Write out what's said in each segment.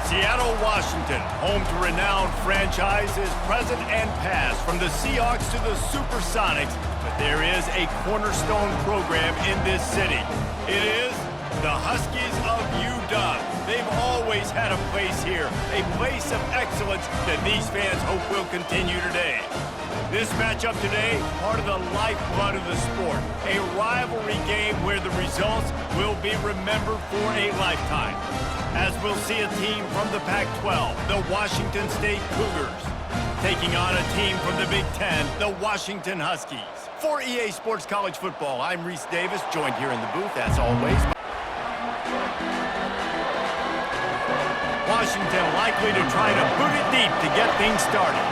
Seattle, Washington, home to renowned franchises present and past, from the Seahawks to the Supersonics, but there is a cornerstone program in this city. It is the Huskies of UW. They've always had a place here, a place of excellence that these fans hope will continue today. This matchup today, part of the lifeblood of the sport, a rivalry game where the results will be remembered for a lifetime. As we'll see a team from the Pac-12, the Washington State Cougars, taking on a team from the Big Ten, the Washington Huskies. For EA Sports College Football, I'm Reese Davis, joined here in the booth, as always. Washington likely to try to boot it deep to get things started.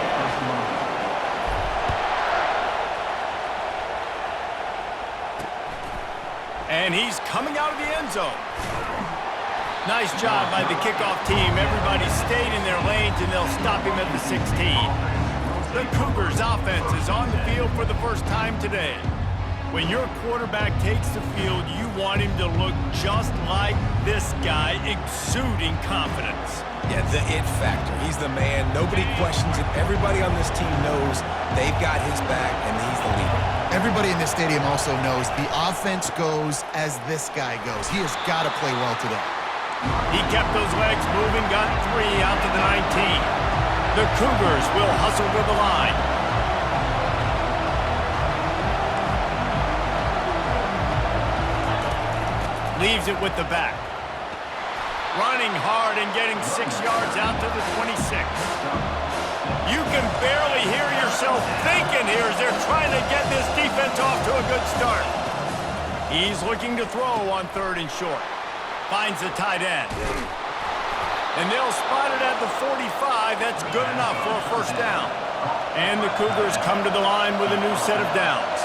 And he's coming out of the end zone. Nice job by the kickoff team. Everybody stayed in their lanes, and they'll stop him at the 16. The Cougars offense is on the field for the first time today. When your quarterback takes the field, you want him to look just like this guy, exuding confidence. Yeah, the it factor. He's the man. Nobody questions it. Everybody on this team knows they've got his back, and he's the leader. Everybody in this stadium also knows the offense goes as this guy goes. He has got to play well today. He kept those legs moving, got 3 out to the 19. The Cougars will hustle to the line. Leaves it with the back. Running hard and getting 6 yards out to the 26. You can barely hear yourself thinking here as they're trying to get this defense off to a good start. He's looking to throw on 3rd and short. Finds the tight end. And they'll spot it at the 45. That's good enough for a first down. And the Cougars come to the line with a new set of downs.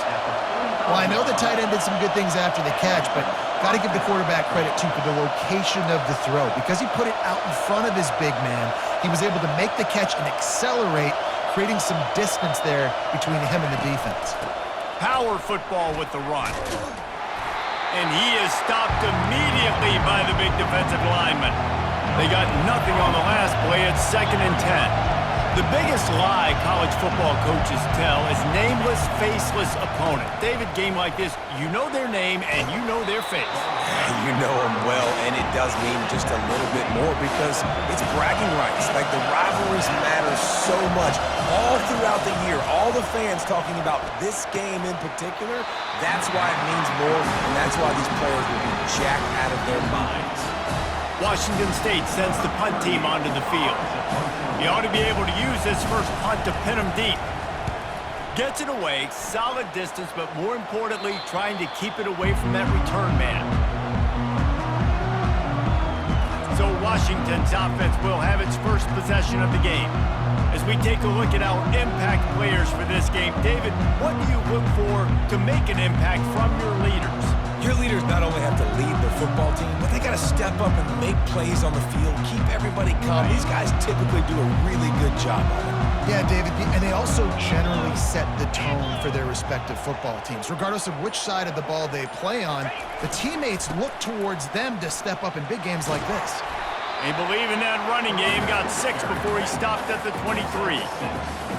Well, I know the tight end did some good things after the catch, but got to give the quarterback credit, too, for the location of the throw. Because he put it out in front of his big man, he was able to make the catch and accelerate, creating some distance there between him and the defense. Power football with the run. And he is stopped immediately by the big defensive lineman. They got nothing on the last play. It's 2nd and 10. The biggest lie college football coaches tell is nameless, faceless opponent. David, game like this, you know their name and you know their face. You know them well, and it does mean just a little bit more because it's bragging rights. Like, the rivalries matter so much. All throughout the year, all the fans talking about this game in particular, that's why it means more, and that's why these players will be jacked out of their minds. Washington State sends the punt team onto the field. He ought to be able to use this first punt to pin him deep. Gets it away, solid distance, but more importantly, trying to keep it away from that return man. So Washington's offense will have its first possession of the game. As we take a look at our impact players for this game, David, what do you look for to make an impact from your leaders? Your leaders not only have to lead the football team, but they got to step up and make plays on the field, keep everybody calm. These guys typically do a really good job of it. Yeah, David, and they also generally set the tone for their respective football teams. Regardless of which side of the ball they play on, the teammates look towards them to step up in big games like this. They believe in that running game, got 6 before he stopped at the 23.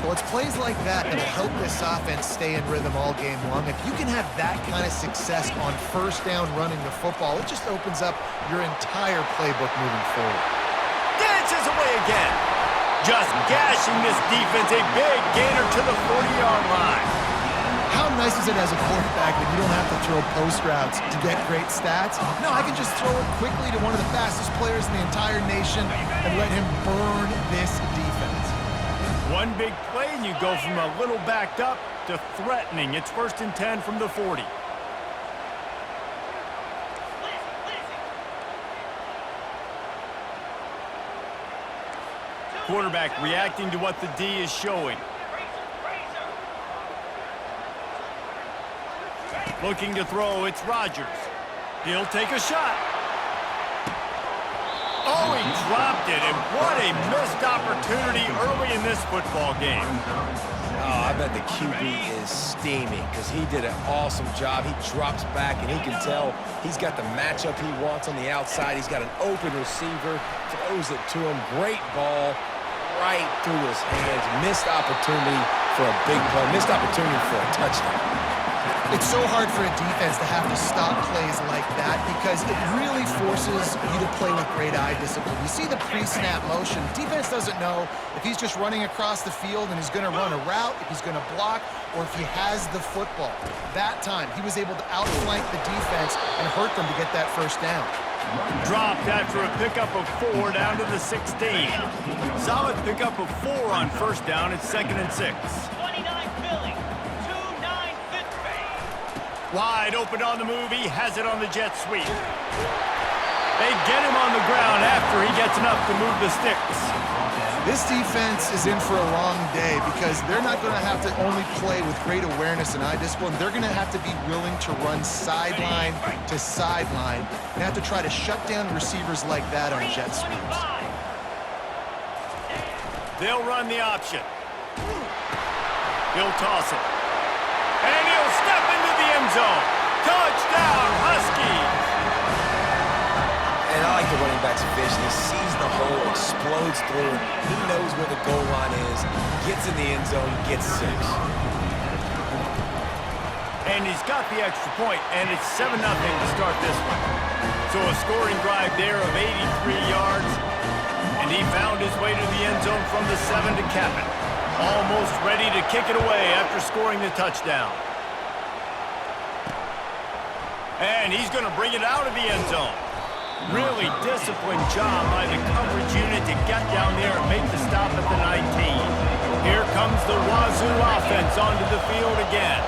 Well, it's plays like that that'll help this offense stay in rhythm all game long. If you can have that kind of success on first down running the football, it just opens up your entire playbook moving forward. Dances away again. Just gashing this defense, a big gainer to the 40-yard line. How nice is it as a quarterback that you don't have to throw post routes to get great stats? No, I can just throw it quickly to one of the fastest players in the entire nation and let him burn this defense. One big play and you go from a little backed up to threatening. It's 1st and 10 from the 40. Quarterback reacting to what the D is showing. Looking to throw, it's Rodgers. He'll take a shot. Oh, he dropped it, and what a missed opportunity early in this football game. I I bet the QB is steaming because he did an awesome job. He drops back, and he can tell he's got the matchup he wants on the outside. He's got an open receiver, throws it to him. Great ball right through his hands. Missed opportunity for a big play. Missed opportunity for a touchdown. It's so hard for a defense to have to stop plays like that because it really forces you to play with great eye discipline. You see the pre-snap motion. Defense doesn't know if he's just running across the field and he's going to run a route, if he's going to block, or if he has the football. That time, he was able to outflank the defense and hurt them to get that first down. Dropped after a pickup of 4 down to the 16. Solid pickup of 4 on first down. It's 2nd and 6. Wide open on the move. He has it on the jet sweep. They get him on the ground after he gets enough to move the sticks. This defense is in for a long day because they're not going to have to only play with great awareness and eye discipline. They're going to have to be willing to run sideline to sideline and have to try to shut down receivers like that on jet sweeps. They'll run the option. He'll toss it. And he'll step into the end zone. Touchdown, Huskies! And I like the running back's vision. He sees the hole, explodes through it. He knows where the goal line is, gets in the end zone, gets 6. And he's got the extra point, and it's 7-0 to start this one. So a scoring drive there of 83 yards, and he found his way to the end zone from the 7 to cap it. Almost ready to kick it away after scoring the touchdown. And he's going to bring it out of the end zone. Really disciplined job by the coverage unit to get down there and make the stop at the 19. Here comes the Wazoo offense onto the field again.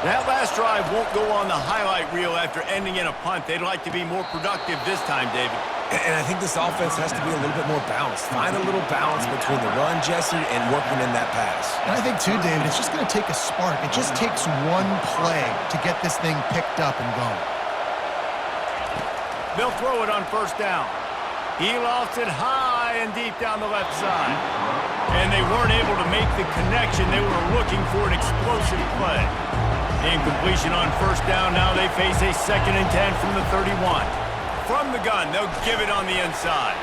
That last drive won't go on the highlight reel after ending in a punt. They'd like to be more productive this time, David. And I think this offense has to be a little bit more balanced. Find a little balance between the run, Jesse, and working in that pass. And I think, too, David, it's just going to take a spark. It just takes one play to get this thing picked up and going. They'll throw it on first down. He lofts it high and deep down the left side. And they weren't able to make the connection. They were looking for an explosive play. Incompletion on first down. Now they face a 2nd and 10 from the 31. From the gun, they'll give it on the inside.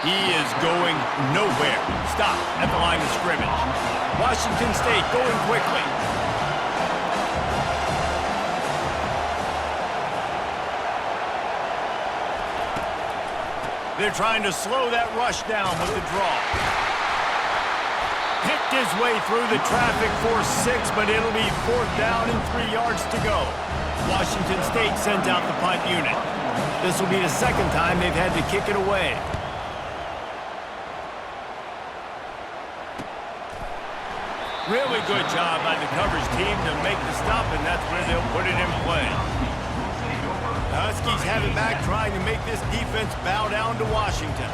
He is going nowhere. Stop at the line of scrimmage. Washington State going quickly. They're trying to slow that rush down with the draw. Picked his way through the traffic for 6, but it'll be 4th down and 3 yards to go. Washington State sends out the punt unit. This will be the 2nd time they've had to kick it away. Really good job by the coverage team to make the stop, and that's where they'll put it in play. The Huskies have it back, trying to make this defense bow down to Washington.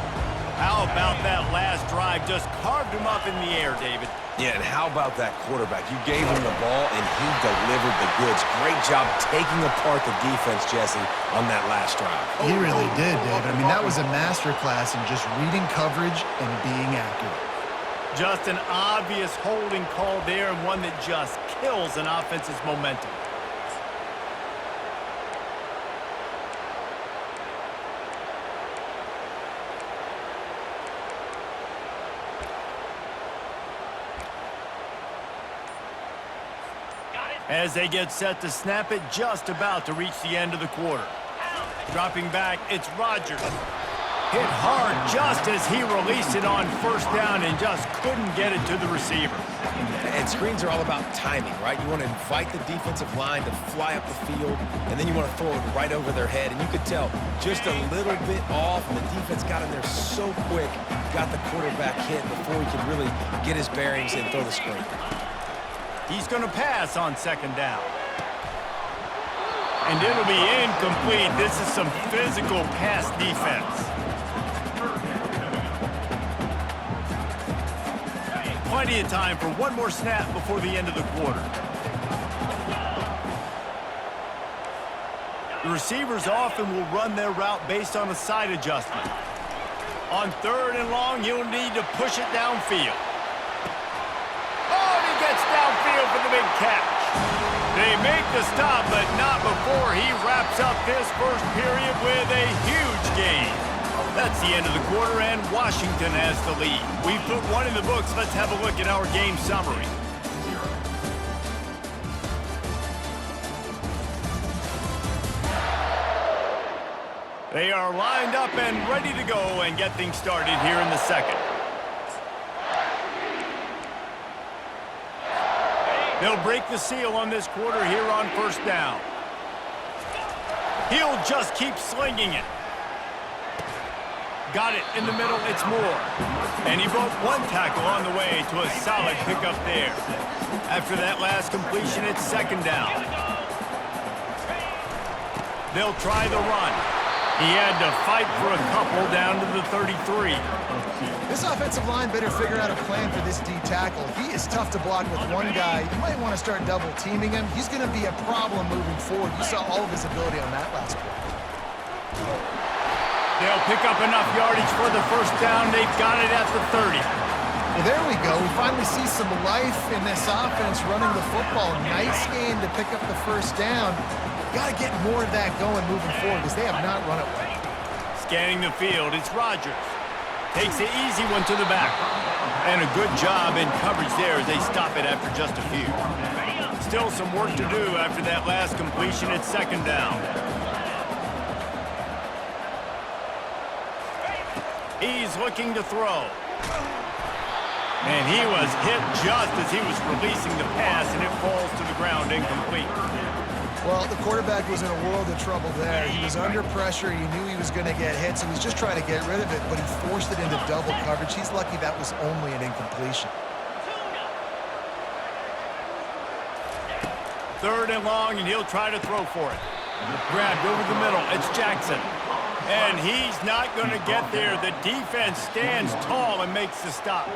How about that last drive? Just carved him up in the air, David. Yeah, and how about that quarterback? You gave him the ball, and he delivered the goods. Great job taking apart the defense, Jesse, on that last drive. He really did, David. I mean, that was a masterclass in just reading coverage and being accurate. Just an obvious holding call there, and one that just kills an offense's momentum. As they get set to snap it, just about to reach the end of the quarter. Dropping back, it's Rodgers. Hit hard just as he released it on first down and just couldn't get it to the receiver. And screens are all about timing, right? You want to invite the defensive line to fly up the field, and then you want to throw it right over their head. And you could tell just a little bit off, and the defense got in there so quick, got the quarterback hit before he could really get his bearings and throw the screen. He's going to pass on 2nd down. And it'll be incomplete. This is some physical pass defense. Plenty of time for one more snap before the end of the quarter. The receivers often will run their route based on a side adjustment. On 3rd and long, he'll need to push it downfield. Oh, and he gets downfield for the big catch. They make the stop, but not before he wraps up this first period with a huge gain. That's the end of the quarter, and Washington has the lead. We've put one in the books. Let's have a look at our game summary. They are lined up and ready to go and get things started here in the second. They'll break the seal on this quarter here on first down. He'll just keep slinging it. Got it in the middle, it's Moore. And he broke one tackle on the way to a solid pickup there. After that last completion, it's second down. They'll try the run. He had to fight for a couple down to the 33. This offensive line better figure out a plan for this D tackle. He is tough to block with one guy. You might want to start double teaming him. He's going to be a problem moving forward. You saw all of his ability on that last play. They'll pick up enough yardage for the first down. They've got it at the 30. Well, there we go. We finally see some life in this offense running the football. Nice game to pick up the first down. Got to get more of that going moving forward because they have not run it well. Scanning the field, it's Rodgers. Takes the easy one to the back. And a good job in coverage there as they stop it after just a few. Still some work to do after that last completion at second down. He's looking to throw. And he was hit just as he was releasing the pass, and it falls to the ground incomplete. Well, the quarterback was in a world of trouble there. He was under pressure. He knew he was going to get hit, so he's just trying to get rid of it, but he forced it into double coverage. He's lucky that was only an incompletion. Third and long, and he'll try to throw for it. Grabbed over the middle. It's Jackson. And he's not going to get there. The defense stands tall and makes the stop.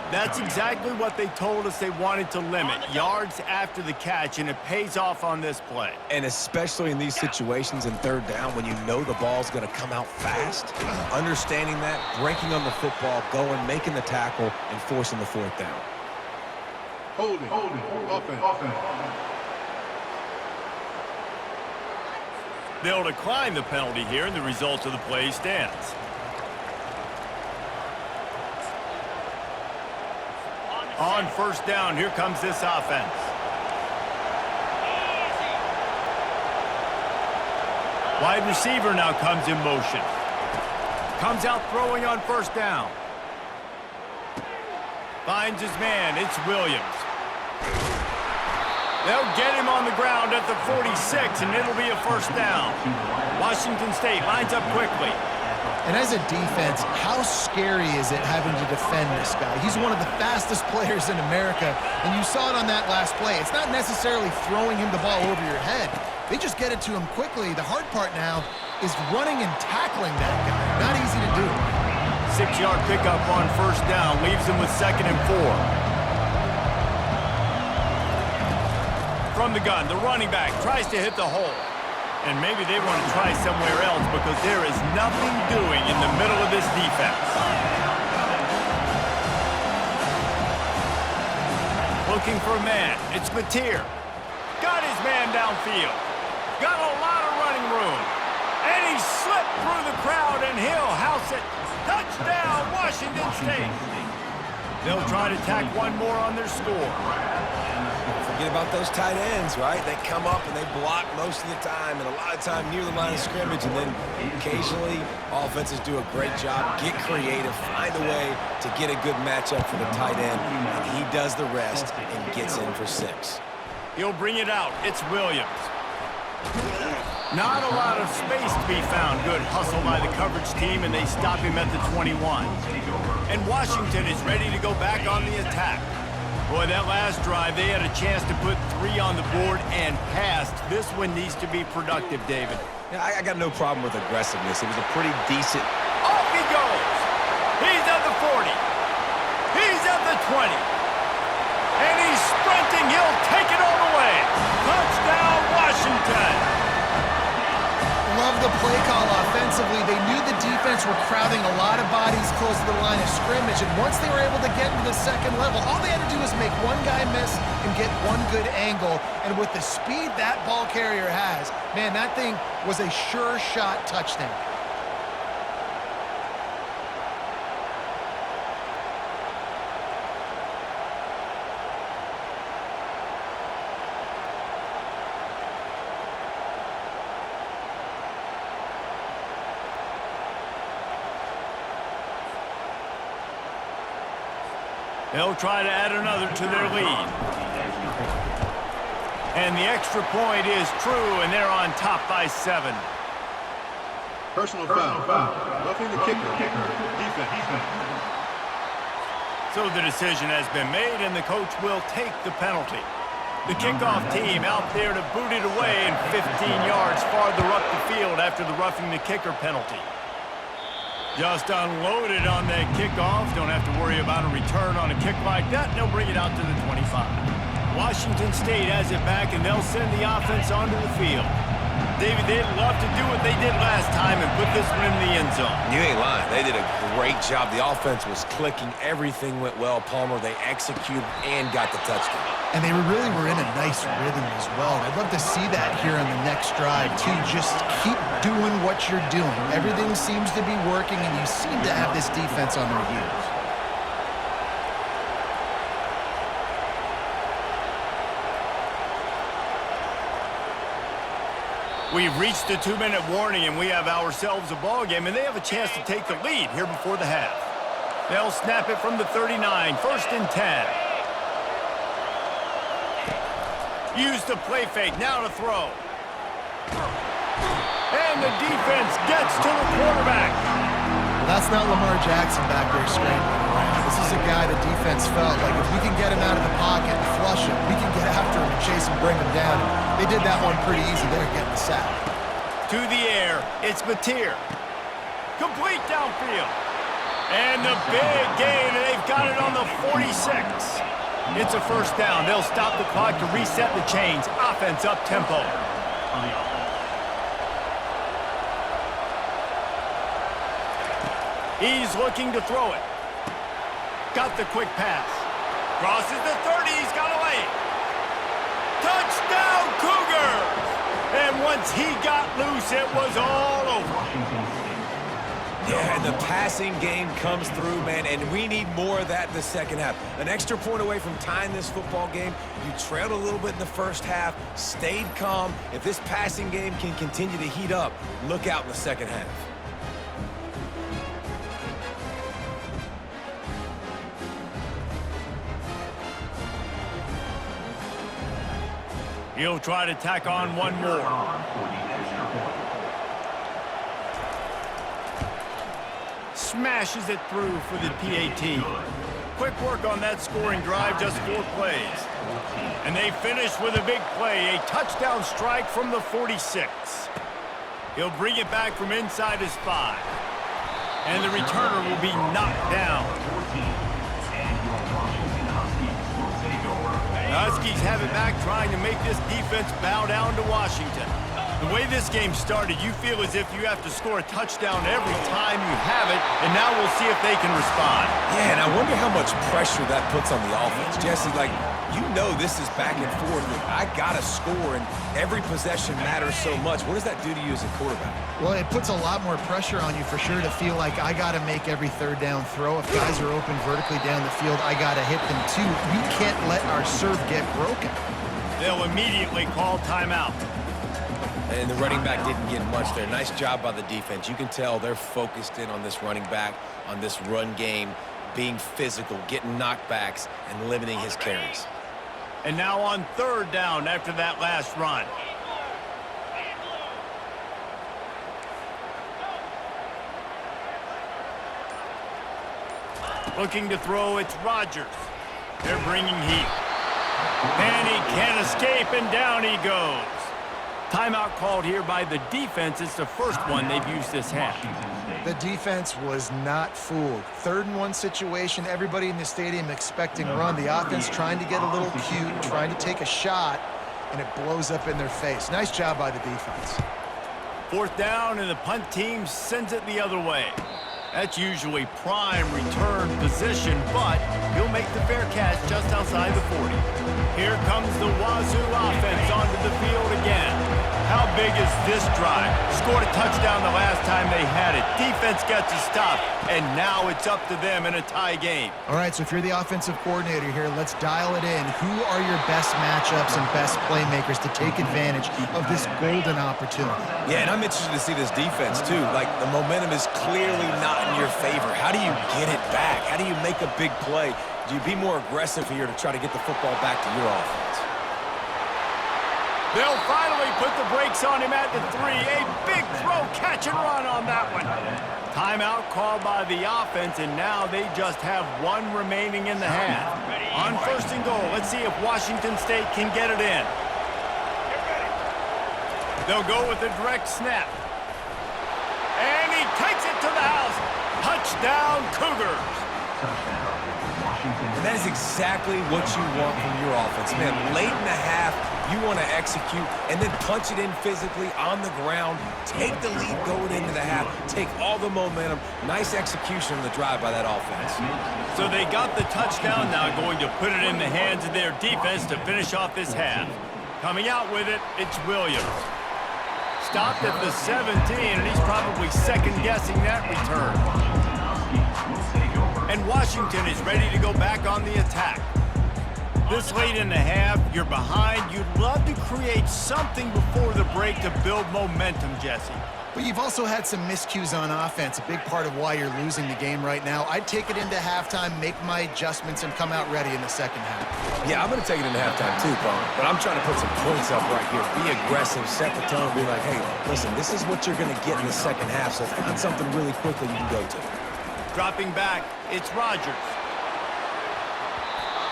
That's exactly what they told us they wanted to limit. Yards after the catch, and it pays off on this play. And especially in these situations in third down when you know the ball's going to come out fast, understanding that, breaking on the football, going, making the tackle, and forcing the fourth down. Holding, offense. They'll decline the penalty here, and the result of the play stands. On first down, here comes this offense. Wide receiver now comes in motion. Comes out throwing on first down. Finds his man, it's Williams. They'll get him on the ground at the 46, and it'll be a first down. Washington State lines up quickly. And as a defense, how scary is it having to defend this guy? He's one of the fastest players in America, and you saw it on that last play. It's not necessarily throwing him the ball over your head. They just get it to him quickly. The hard part now is running and tackling that guy. Not easy to do. 6-yard pickup on first down leaves him with 2nd and 4. From the gun, the running back tries to hit the hole. And maybe they want to try somewhere else because there is nothing doing in the middle of this defense. Looking for a man. It's Mateer. Got his man downfield. Got a lot of running room. And he slipped through the crowd, and he'll house it. Touchdown, Washington State. They'll try to tack one more on their score. Forget about those tight ends, right? They come up and they block most of the time, and a lot of time near the line of scrimmage, and then occasionally offenses do a great job, get creative, find a way to get a good matchup for the tight end, and he does the rest and gets in for 6. He'll bring it out. It's Williams. Not a lot of space to be found. Good hustle by the coverage team, and they stop him at the 21. And Washington is ready to go back on the attack. Boy, that last drive, they had a chance to put 3 on the board and passed. This one needs to be productive, David. Yeah, I got no problem with aggressiveness. It was a pretty decent... Off he goes! He's at the 40. He's at the 20. And he's sprinting. He'll take it all the way. Touchdown, Washington! Love the play call offensively. They knew the defense were crowding a lot of bodies close to the line of scrimmage, and once they were able to get into the second level, all they had to do was make one guy miss, and get one good angle. And with the speed that ball carrier has, man, that thing was a sure shot touchdown. They'll try to add another to their lead. And the extra point is true, and they're on top by 7. Personal foul. Roughing the kicker. Defense. So the decision has been made, and the coach will take the penalty. The kickoff team out there to boot it away, and 15 yards farther up the field after the roughing the kicker penalty. Just unloaded on that kickoff. Don't have to worry about a return on a kick like that. They'll bring it out to the 25. Washington State has it back, and they'll send the offense onto the field. David, they'd love to do what they did last time and put this one in the end zone. You ain't lying. They did a great job. The offense was clicking. Everything went well. Palmer, they executed and got the touchdown. And they really were in a nice rhythm as well. I'd love to see that here on the next drive, too. Just keep doing what you're doing. Everything seems to be working, and you seem to have this defense on their heels. We've reached the 2-minute warning, and we have ourselves a ball game, and they have a chance to take the lead here before the half. They'll snap it from the 39, 1st and 10. Use the play fake, now to throw. And the defense gets to the quarterback. Well, that's not Lamar Jackson back there scrambling around. This is a guy the defense felt like if we can get him out of the pocket and flush him, we can get after him and chase him, bring him down. They did that one pretty easy there, getting the sack. To the air, it's Mateer. Complete downfield. And the big gain, and they've got it on the 46. It's a 1st down. They'll stop the clock to reset the chains. Offense up tempo. He's looking to throw it. Got the quick pass. Crosses the 30. He's got away. Touchdown, Cougars! And once he got loose, it was all over. Yeah, and the passing game comes through, man, and we need more of that in the second half. An extra point away from tying this football game. You trailed a little bit in the first half, stayed calm. If this passing game can continue to heat up, look out in the second half. He'll try to tack on one more. Smashes it through for the PAT. Quick work on that scoring drive, just 4 plays. And they finish with a big play, a touchdown strike from the 46. He'll bring it back from inside his 5. And the returner will be knocked down. The Huskies have it back, trying to make this defense bow down to Washington. The way this game started, you feel as if you have to score a touchdown every time you have it, and now we'll see if they can respond. Yeah, and I wonder how much pressure that puts on the offense. Jesse, like, you know this is back and forth. I got to score, and every possession matters so much. What does that do to you as a quarterback? Well, it puts a lot more pressure on you for sure to feel like I got to make every 3rd down throw. If guys are open vertically down the field, I got to hit them too. We can't let our serve get broken. They'll immediately call timeout. And the running back didn't get much there. Nice job by the defense. You can tell they're focused in on this running back, on this run game, being physical, getting knockbacks, and limiting his carries. And now on 3rd down after that last run. Looking to throw, it's Rodgers. They're bringing heat. And he can't escape, and down he goes. Timeout called here by the defense. It's the first one they've used this half. The defense was not fooled. 3rd and 1 situation, everybody in the stadium expecting a run. The offense trying to get a little cute, trying to take a shot, and it blows up in their face. Nice job by the defense. 4th down, and the punt team sends it the other way. That's usually prime return position, but he'll make the fair catch just outside the 40. Here comes the Wazoo offense onto the field again. How big is this drive? Scored a touchdown the last time they had it. Defense gets a stop, and now it's up to them in a tie game. All right, so if you're the offensive coordinator here, let's dial it in. Who are your best matchups and best playmakers to take advantage of this golden opportunity? Yeah, and I'm interested to see this defense, too. Like, the momentum is clearly not in your favor. How do you get it back? How do you make a big play? Do you be more aggressive here to try to get the football back to your offense? They'll finally put the brakes on him at the 3. A big throw, catch and run on that one. Timeout called by the offense, and now they just have one remaining in the half. On 1st and goal, let's see if Washington State can get it in. They'll go with a direct snap. And he takes it to the house. Touchdown, Cougars. And that is exactly what you want from your offense, man. Late in the half, you want to execute and then punch it in physically on the ground, take the lead going into the half, take all the momentum. Nice execution on the drive by that offense. So they got the touchdown, now going to put it in the hands of their defense to finish off this half. Coming out with it, it's Williams. Stopped at the 17, and he's probably second-guessing that return. And Washington is ready to go back on the attack. This late in the half, you're behind. You'd love to create something before the break to build momentum, Jesse. But you've also had some miscues on offense, a big part of why you're losing the game right now. I'd take it into halftime, make my adjustments, and come out ready in the second half. Yeah, I'm going to take it into halftime too, Paul. But I'm trying to put some points up right here. Be aggressive, set the tone, be like, hey, listen, this is what you're going to get in the second half, so find something really quickly you can go to. Dropping back, it's Rodgers.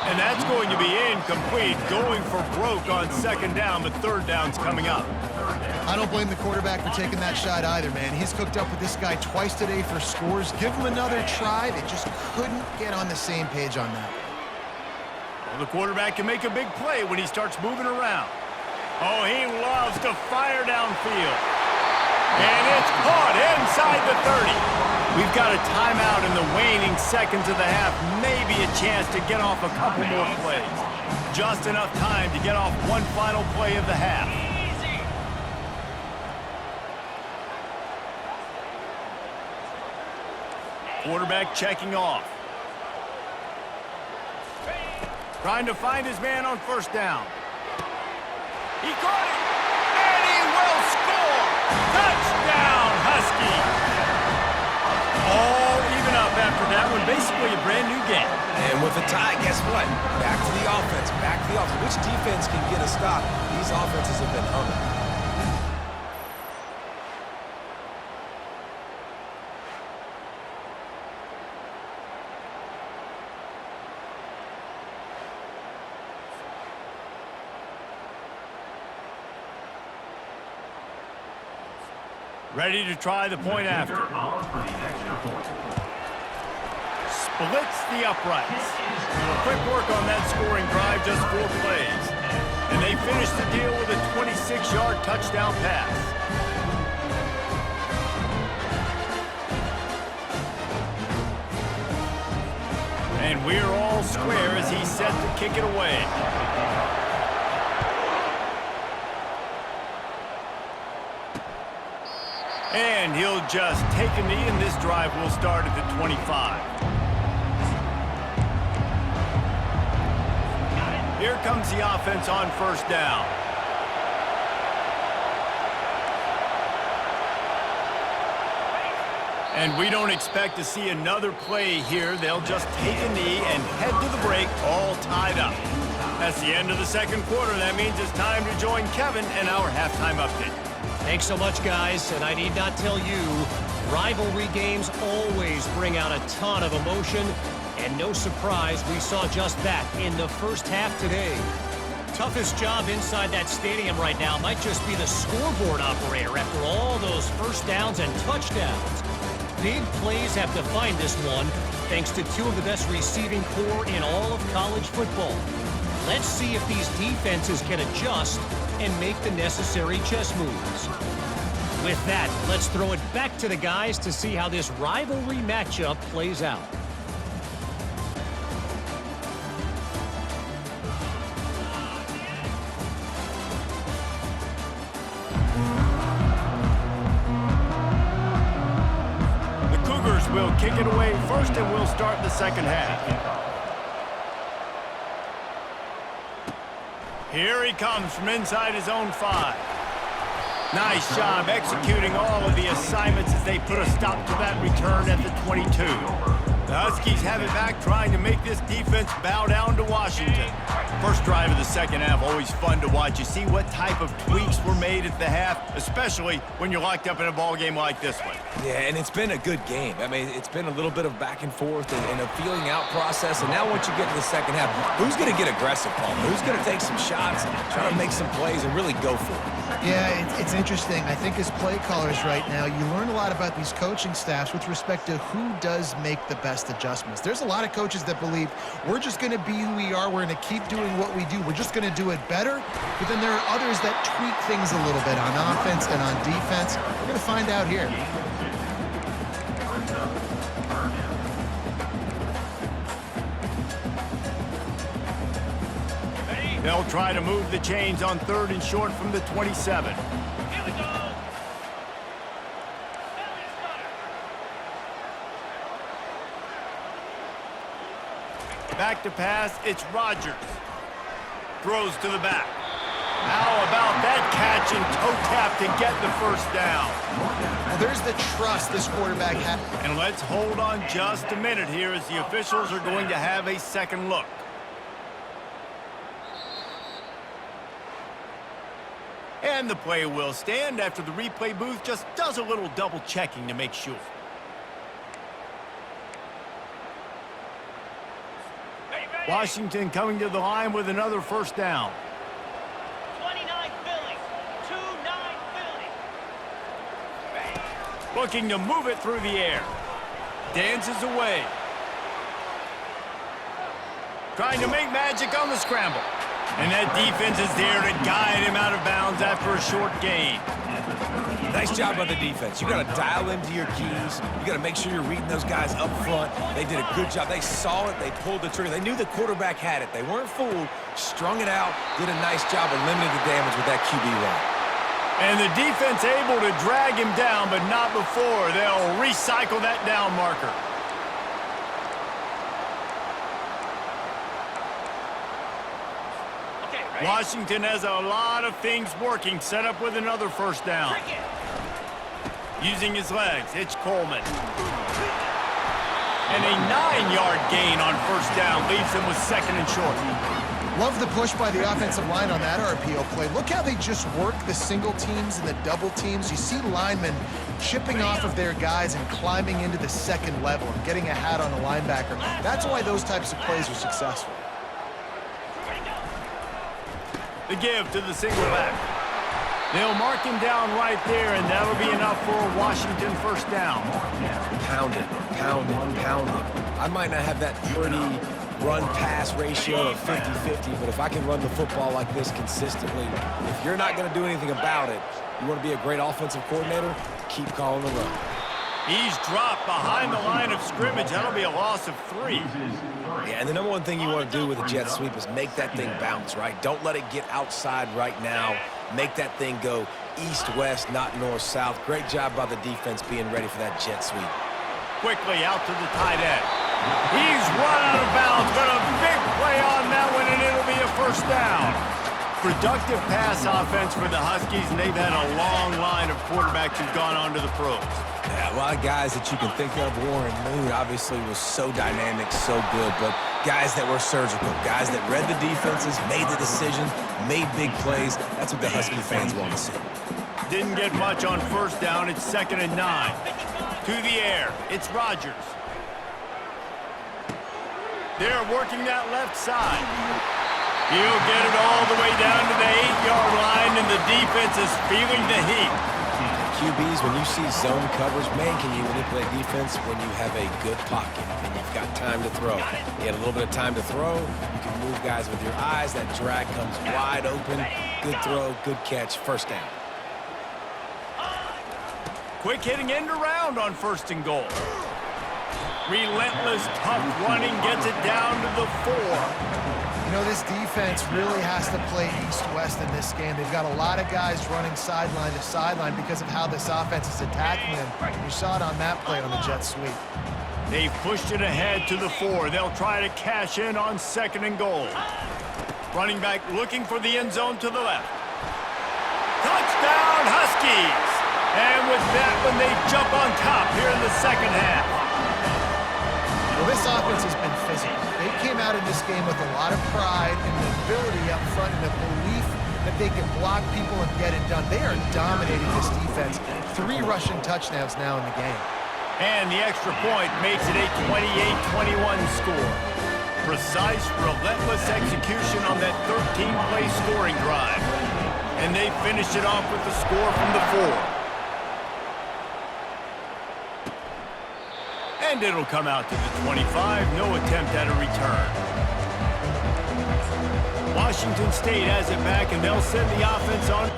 And that's going to be incomplete, going for broke on 2nd down, but 3rd down's coming up. I don't blame the quarterback for taking that shot either, man. He's cooked up with this guy twice today for scores. Give him another try. They just couldn't get on the same page on that. Well, the quarterback can make a big play when he starts moving around. Oh, he loves to fire downfield. And it's caught inside the 30. We've got a timeout in the waning seconds of the half. Maybe a chance to get off a couple more plays. Just enough time to get off one final play of the half. Quarterback checking off. Trying to find his man on 1st down. He caught it, and he will score! Touchdown, Huskies! All even up after that one, basically a brand new game. And with a tie, guess what? Back to the offense, back to the offense. Which defense can get a stop? These offenses have been humming. Ready to try the point after. Splits the uprights. Quick work on that scoring drive, just 4 plays. And they finish the deal with a 26-yard touchdown pass. And we're all square as he's set to kick it away. And he'll just take a knee, and this drive will start at the 25. Here comes the offense on 1st down. And we don't expect to see another play here. They'll just take a knee and head to the break, all tied up. That's the end of the 2nd quarter. That means it's time to join Kevin and our halftime update. Thanks so much, guys, and I need not tell you, rivalry games always bring out a ton of emotion, and no surprise, we saw just that in the 1st half today. Toughest job inside that stadium right now might just be the scoreboard operator after all those 1st downs and touchdowns. Big plays have defined this one, thanks to 2 of the best receiving corps in all of college football. Let's see if these defenses can adjust and make the necessary chess moves. With that, let's throw it back to the guys to see how this rivalry matchup plays out. will kick it away first, and we'll start the second half. Here he comes from inside his own 5. Nice job executing all of the assignments as they put a stop to that return at the 22. The Huskies have it back, trying to make this defense bow down to Washington. First drive of the second half, always fun to watch. You see what type of tweaks were made at the half, especially when you're locked up in a ball game like this one. Yeah, and it's been a good game. I mean, it's been a little bit of back and forth and a feeling out process. And now once you get to the second half, who's going to get aggressive, Paul? Who's going to take some shots, try to make some plays, and really go for it? Yeah, it's interesting. I think as play callers right now, you learn a lot about these coaching staffs with respect to who does make the best adjustments. There's a lot of coaches that believe we're just going to be who we are. We're going to keep doing what we do. We're just going to do it better. But then there are others that tweak things a little bit on offense and on defense. We're going to find out here. They'll try to move the chains on 3rd and short from the 27. Here we go. Back to pass, it's Rodgers. Throws to the back. How about that catch and toe tap to get the first down? Well, there's the trust this quarterback had. And let's hold on just a minute here as the officials are going to have a second look. And the play will stand after the replay booth just does a little double checking to make sure. Washington coming to the line with another first down. 29 Philly. 2-9 Philly. Looking to move it through the air. Dances away. Trying to make magic on the scramble. And that defense is there to guide him out of bounds after a short gain. Nice job by the defense. You got to dial into your keys. You got to make sure you're reading those guys up front. They did a good job. They saw it. They pulled the trigger. They knew the quarterback had it. They weren't fooled. Strung it out. Did a nice job of limiting the damage with that QB run. And the defense able to drag him down, but not before. They'll recycle that down marker. Washington has a lot of things working, set up with another first down. Using his legs, it's Coleman. And a 9-yard gain on first down leaves him with 2nd and short. Love the push by the offensive line on that RPO play. Look how they just work the single teams and the double teams. You see linemen chipping off of their guys and climbing into the second level and getting a hat on a linebacker. That's why those types of plays are successful. The give to the single back. They'll mark him down right there, and that'll be enough for a Washington first down. Pound it, pound it, pound it. I might not have that pretty run-pass ratio of 50-50, but if I can run the football like this consistently, if you're not going to do anything about it, you want to be a great offensive coordinator, keep calling the run. He's dropped behind the line of scrimmage. That'll be a loss of 3. Yeah, and the number one thing you want to do with a jet sweep is make that thing bounce, right? Don't let it get outside right now. Make that thing go east-west, not north-south. Great job by the defense being ready for that jet sweep. Quickly out to the tight end. He's run out of bounds, but a big play on that one, and it'll be a first down. Productive pass offense for the Huskies, and they've had a long line of quarterbacks who've gone on to the pros. Yeah, a lot of guys that you can think of. Warren Moon obviously was so dynamic, so good, but guys that were surgical, guys that read the defenses, made the decisions, made big plays. That's what the Husky fans want to see. Didn't get much on first down. It's 2nd and 9. To the air, it's Rodgers. They're working that left side. He'll get it all the way down to the 8-yard line, and the defense is feeling the heat. QBs, when you see zone coverage, man, can you manipulate defense when you have a good pocket and you've got time to throw. You get a little bit of time to throw, you can move guys with your eyes, that drag comes wide open, good throw, good catch, first down. Quick hitting end around on 1st and goal. Relentless, tough running gets it down to the 4. You know, this defense really has to play east-west in this game. They've got a lot of guys running sideline to sideline because of how this offense is attacking them. You saw it on that play on the jet sweep. They've pushed it ahead to the 4. They'll try to cash in on 2nd and goal. Running back looking for the end zone to the left. Touchdown, Huskies! And with that one, they jump on top here in the second half. Well, this offense has been physical. They came out in this game with a lot of pride and the ability up front and the belief that they can block people and get it done. They are dominating this defense. 3 rushing touchdowns now in the game. And the extra point makes it a 28-21 score. Precise, relentless execution on that 13-play scoring drive. And they finish it off with the score from the 4. And it'll come out to the 25. No attempt at a return. Washington State has it back, and they'll send the offense on.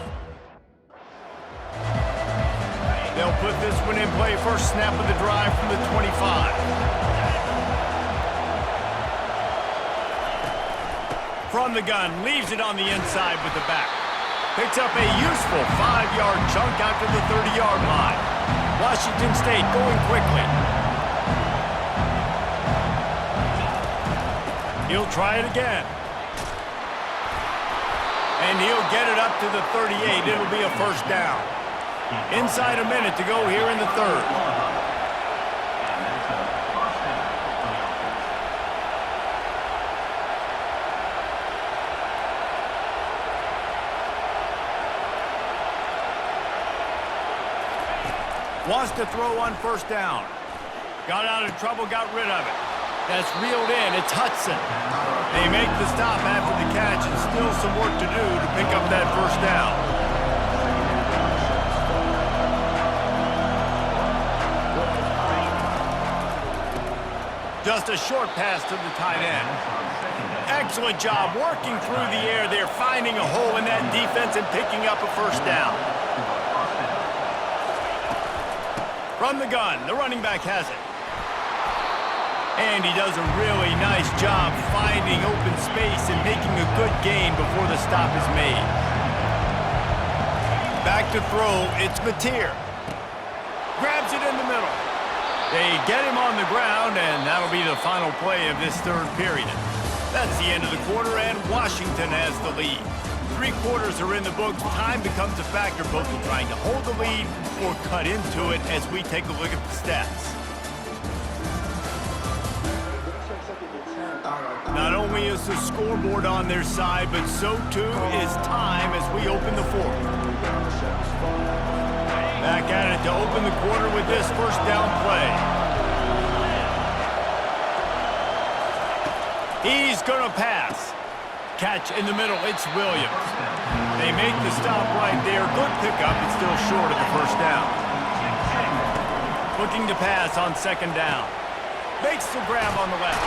They'll put this one in play. First snap of the drive from the 25. From the gun, leaves it on the inside with the back. Picks up a useful 5-yard chunk out to the 30-yard line. Washington State going quickly. He'll try it again. And he'll get it up to the 38. It'll be a first down. Inside a minute to go here in the 3rd. Wants to throw on first down. Got out of trouble, got rid of it. That's reeled in. It's Hudson. They make the stop after the catch, and still some work to do to pick up that first down. Just a short pass to the tight end. Excellent job working through the air there, finding a hole in that defense and picking up a first down. From the gun, the running back has it. And he does a really nice job finding open space and making a good gain before the stop is made. Back to throw, it's Mateer. Grabs it in the middle. They get him on the ground, and that'll be the final play of this 3rd period. That's the end of the quarter, and Washington has the lead. 3 quarters are in the books. Time becomes a factor both in trying to hold the lead or cut into it as we take a look at the stats. Not only is the scoreboard on their side, but so too is time as we open the 4th. Back at it to open the quarter with this first down play. He's gonna pass. Catch in the middle, it's Williams. They make the stop right there. Good pickup, it's still short of the first down. Looking to pass on 2nd down. Makes the grab on the left.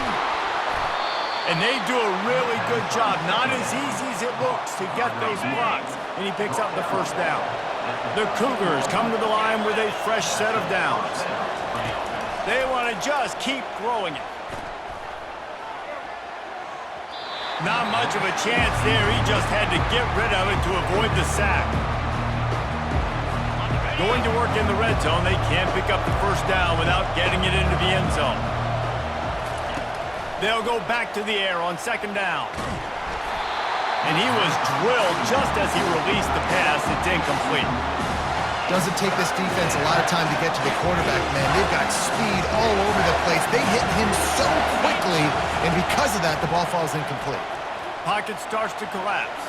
And they do a really good job. Not as easy as it looks to get those blocks. And he picks up the first down. The Cougars come to the line with a fresh set of downs. They want to just keep throwing it. Not much of a chance there. He just had to get rid of it to avoid the sack. Going to work in the red zone. They can't pick up the first down without getting it into the end zone. They'll go back to the air on 2nd down. And he was drilled just as he released the pass. It's incomplete. Doesn't take this defense a lot of time to get to the quarterback, man. They've got speed all over the place. They hit him so quickly, and because of that, the ball falls incomplete. Pocket starts to collapse.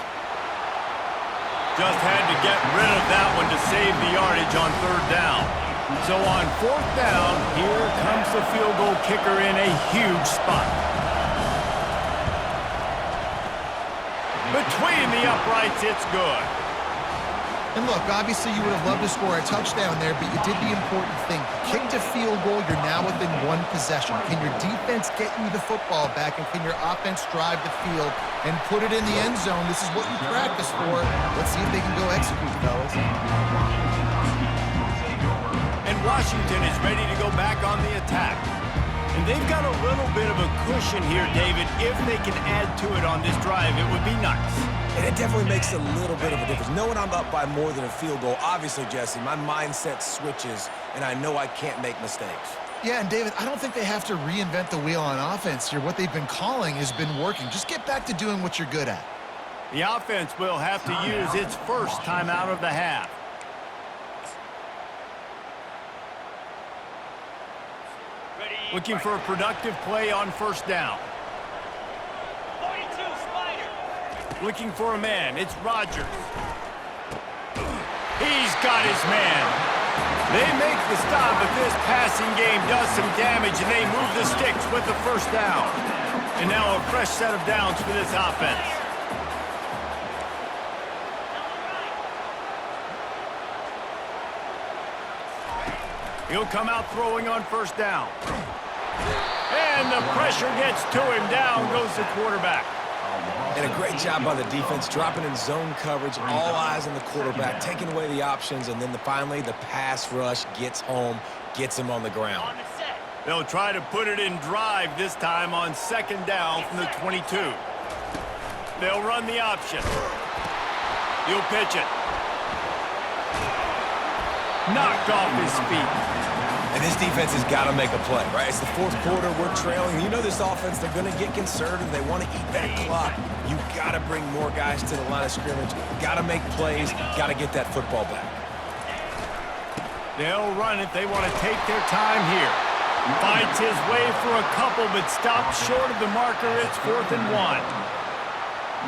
Just had to get rid of that one to save the yardage on 3rd down. So on 4th down, here comes the field goal kicker in a huge spot. Between the uprights, it's good. And look, obviously you would have loved to score a touchdown there, but you did the important thing. Kicked a field goal, you're now within 1 possession. Can your defense get you the football back, and can your offense drive the field and put it in the end zone? This is what you practice for. Let's see if they can go execute, fellas. And Washington is ready to go back on the attack. And they've got a little bit of a cushion here, David. If they can add to it on this drive, it would be nice. And it definitely makes a little bit of a difference. Knowing I'm up by more than a field goal, obviously, Jesse, my mindset switches, and I know I can't make mistakes. Yeah, and David, I don't think they have to reinvent the wheel on offense here. What they've been calling has been working. Just get back to doing what you're good at. The offense will have to use its first timeout of the half. Looking for a productive play on first down. Looking for a man. It's Rodgers. He's got his man. They make the stop, but this passing game does some damage, and they move the sticks with the first down. And now a fresh set of downs for this offense. He'll come out throwing on first down. And the pressure gets to him. Down goes the quarterback. And a great job by the defense, dropping in zone coverage, all eyes on the quarterback, taking away the options, and then finally the pass rush gets home, gets him on the ground. They'll try to put it in drive this time on second down from the 22. They'll run the option. He'll pitch it. Knocked off his feet. And this defense has got to make a play, right? It's the fourth quarter. We're trailing. You know this offense, they're going to get conservative. They want to eat that clock. You got to bring more guys to the line of scrimmage. Got to make plays. Got to get that football back. They'll run it. They want to take their time here. Fights his way for a couple, but stops short of the marker. It's 4th and 1.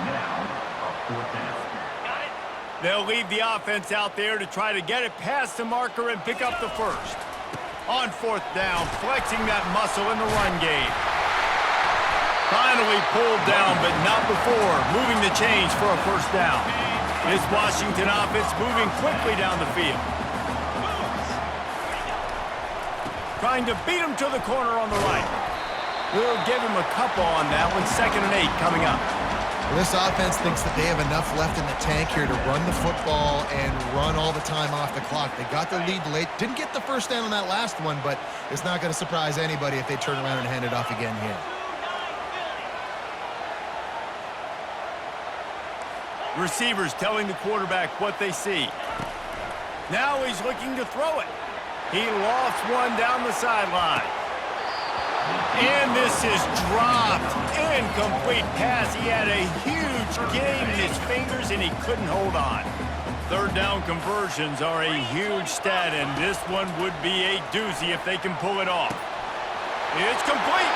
Now, a 4th down. They'll leave the offense out there to try to get it past the marker and pick up the first. On 4th down, flexing that muscle in the run game. Finally pulled down, but not before moving the chains for a first down. This Washington offense moving quickly down the field. Trying to beat him to the corner on the right. We'll give him a couple on that one. 2nd and 8 coming up. Well, this offense thinks that they have enough left in the tank here to run the football and run all the time off the clock. They got the lead late. Didn't get the first down on that last one, but it's not going to surprise anybody if they turn around and hand it off again here. Receivers telling the quarterback what they see. Now he's looking to throw it. He lost one down the sideline. And this is dropped. Incomplete pass. He had a huge game in his fingers, and he couldn't hold on. 3rd down conversions are a huge stat, and this one would be a doozy if they can pull it off. It's complete.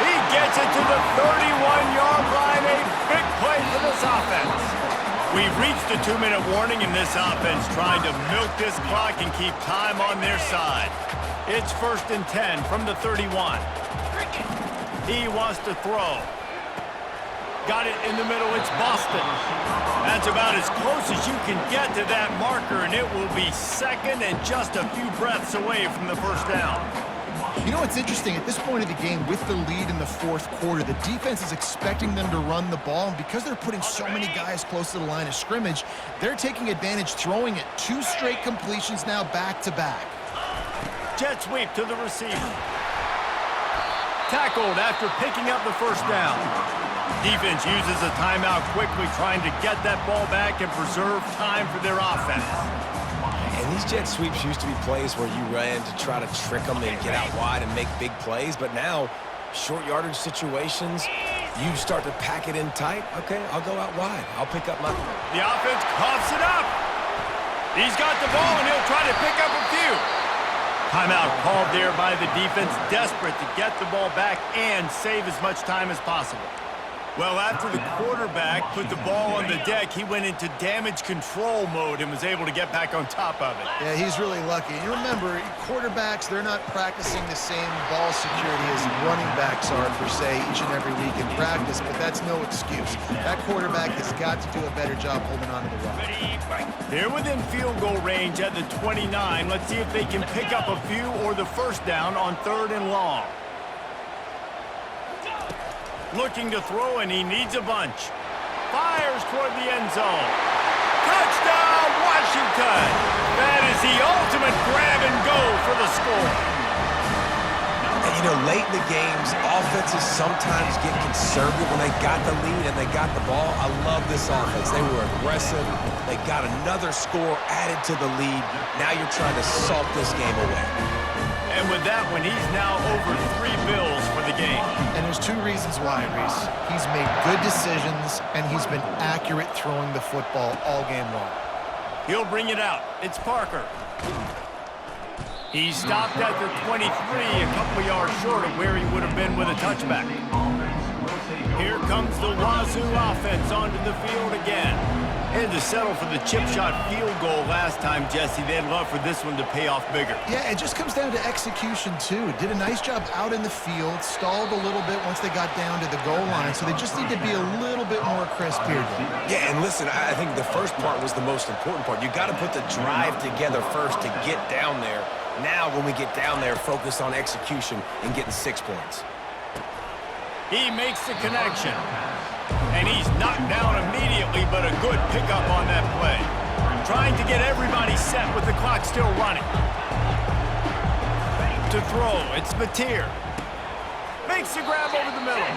He gets it to the 31-yard line. A big play for this offense. We've reached a 2-minute warning, and this offense trying to milk this clock and keep time on their side. It's 1st and 10 from the 31. He wants to throw. Got it in the middle. It's Boston. That's about as close as you can get to that marker, and it will be 2nd and just a few breaths away from the first down. You know what's interesting? At this point of the game, with the lead in the 4th quarter, the defense is expecting them to run the ball, and because they're putting so many guys close to the line of scrimmage, they're taking advantage, throwing it 2 straight completions now back-to-back. Jet sweep to the receiver. Tackled after picking up the first down. Defense uses a timeout quickly, trying to get that ball back and preserve time for their offense. And these jet sweeps used to be plays where you ran to try to trick them and get out wide and make big plays, but now short yardage situations, you start to pack it in tight. Okay, I'll go out wide. I'll pick up my... The offense coughs it up. He's got the ball, and he'll try to pick up a few. Timeout called there by the defense, desperate to get the ball back and save as much time as possible. Well, after the quarterback put the ball on the deck, he went into damage control mode and was able to get back on top of it. Yeah, he's really lucky. And you remember, quarterbacks, they're not practicing the same ball security as running backs are, per se, each and every week in practice, but that's no excuse. That quarterback has got to do a better job holding on to the rock. They're within field goal range at the 29. Let's see if they can pick up a few or the first down on 3rd and long. Looking to throw, and he needs a bunch. Fires toward the end zone. Touchdown, Washington! That is the ultimate grab and go for the score. And you know, late in the games, offenses sometimes get conservative when they got the lead and they got the ball. I love this offense. They were aggressive. They got another score added to the lead. Now you're trying to salt this game away. And with that one, he's now over 3 bills for the game. And there's 2 reasons why, Reese. He's made good decisions, and he's been accurate throwing the football all game long. He'll bring it out. It's Parker. He stopped at the 23, a couple yards short of where he would have been with a touchback. Here comes the Wazoo offense onto the field again. Had to settle for the chip shot field goal last time, Jesse. They'd love for this one to pay off bigger. Yeah, it just comes down to execution, too. Did a nice job out in the field, stalled a little bit once they got down to the goal line, so they just need to be a little bit more crisp here. Yeah, and listen, I think the first part was the most important part. You got to put the drive together first to get down there. Now, when we get down there, focus on execution and getting 6 points. He makes the connection. And he's knocked down immediately, but a good pickup on that play. Trying to get everybody set with the clock still running. To throw, it's Mateer. Makes the grab over the middle.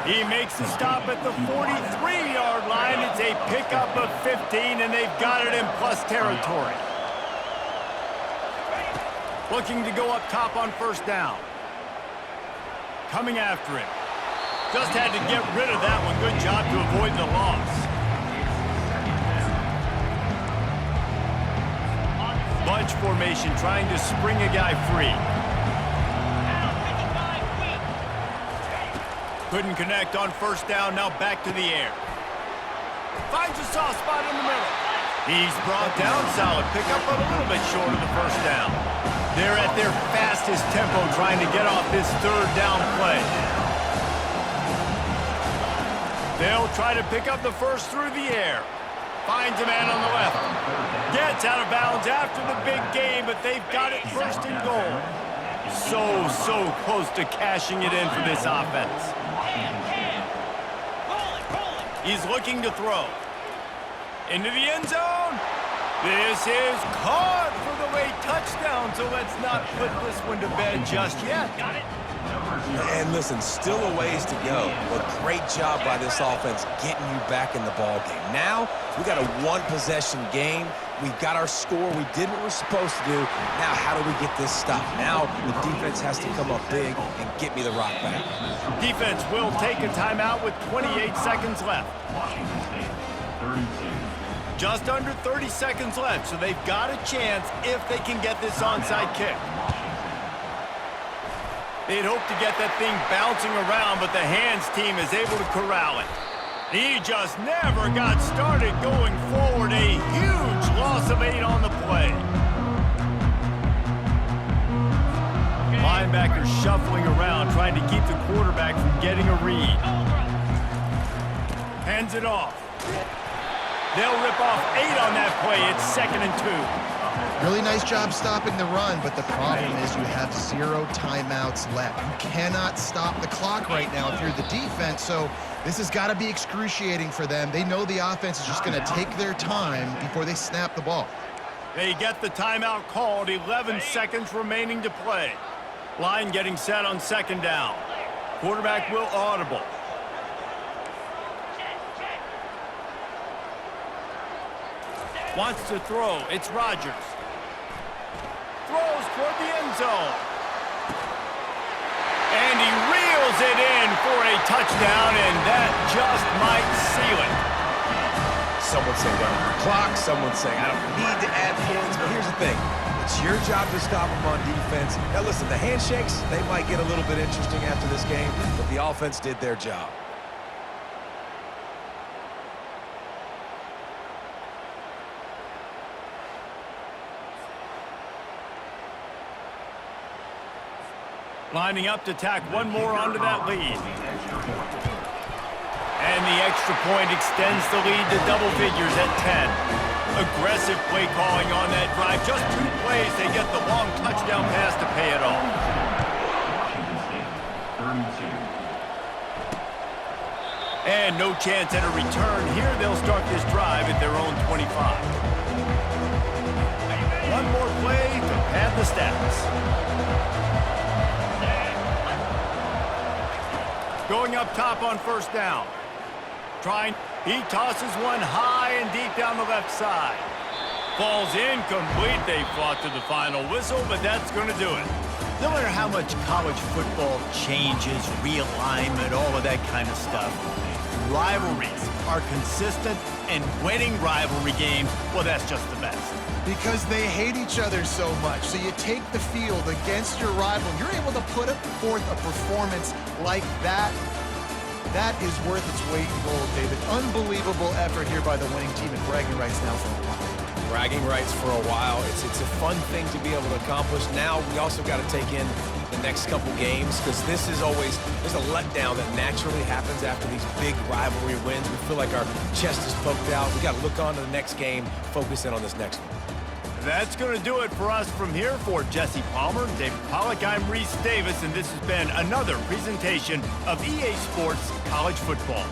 He makes the stop at the 43-yard line. It's a pickup of 15, and they've got it in plus territory. Looking to go up top on first down. Coming after him. Just had to get rid of that one. Good job to avoid the loss. Bunch formation, trying to spring a guy free. Couldn't connect on first down, now back to the air. Finds a soft spot in the middle. He's brought down, solid pickup, but a little bit short of the first down. They're at their fastest tempo trying to get off this third down play. They'll try to pick up the first through the air. Finds a man on the left. Gets out of bounds after the big game, but they've got it first and goal. So close to cashing it in for this offense. He's looking to throw. Into the end zone. This is caught for the late touchdown, so let's not put this one to bed just yet. Got it. And listen, still a ways to go, but great job by this offense getting you back in the ball game. Now, we got a one-possession game. We got our score. We did what we're supposed to do. Now, how do we get this stopped? Now, the defense has to come up big and get me the rock back. Defense will take a timeout with 28 seconds left. Just under 30 seconds left, so they've got a chance if they can get this onside kick. They'd hope to get that thing bouncing around, but the hands team is able to corral it. He just never got started going forward. A huge loss of 8 on the play. Linebacker shuffling around, trying to keep the quarterback from getting a read. Hands it off. They'll rip off 8 on that play. It's 2nd and 2. Really nice job stopping the run, but the problem is you have 0 timeouts left. You cannot stop the clock right now if you're the defense, so this has got to be excruciating for them. They know the offense is just going to take their time before they snap the ball. They get the timeout called, 11 seconds remaining to play. Line getting set on 2nd down. Quarterback will audible. Wants to throw. It's Rodgers. Throws toward the end zone. And he reels it in for a touchdown, and that just might seal it. Someone saying run on the clock. Someone saying I don't need to add points. But here's the thing. It's your job to stop them on defense. Now, listen, the handshakes, they might get a little bit interesting after this game, but the offense did their job. Lining up to tack one more onto that lead. And the extra point extends the lead to double figures at 10. Aggressive play calling on that drive. Just 2 plays, they get the long touchdown pass to pay it off. And no chance at a return here. They'll start this drive at their own 25. One more play to pad the stats. Going up top on first down. He tosses one high and deep down the left side. Falls incomplete. They fought to the final whistle, but that's going to do it. No matter how much college football changes, realignment, all of that kind of stuff, rivalries are consistent, and winning rivalry games, well, that's just the best. Because they hate each other so much. So you take the field against your rival, you're able to put forth a performance like that. That is worth its weight in gold, David. Unbelievable effort here by the winning team, and bragging rights now for a while. Bragging rights for a while. It's a fun thing to be able to accomplish. Now we also got to take in the next couple games, because this is always, there's a letdown that naturally happens after these big rivalry wins. We feel like our chest is poked out. We got to look on to the next game, focus in on this next one. That's going to do it for us from here. For Jesse Palmer, David Pollack, I'm Reese Davis, and this has been another presentation of EA Sports College Football.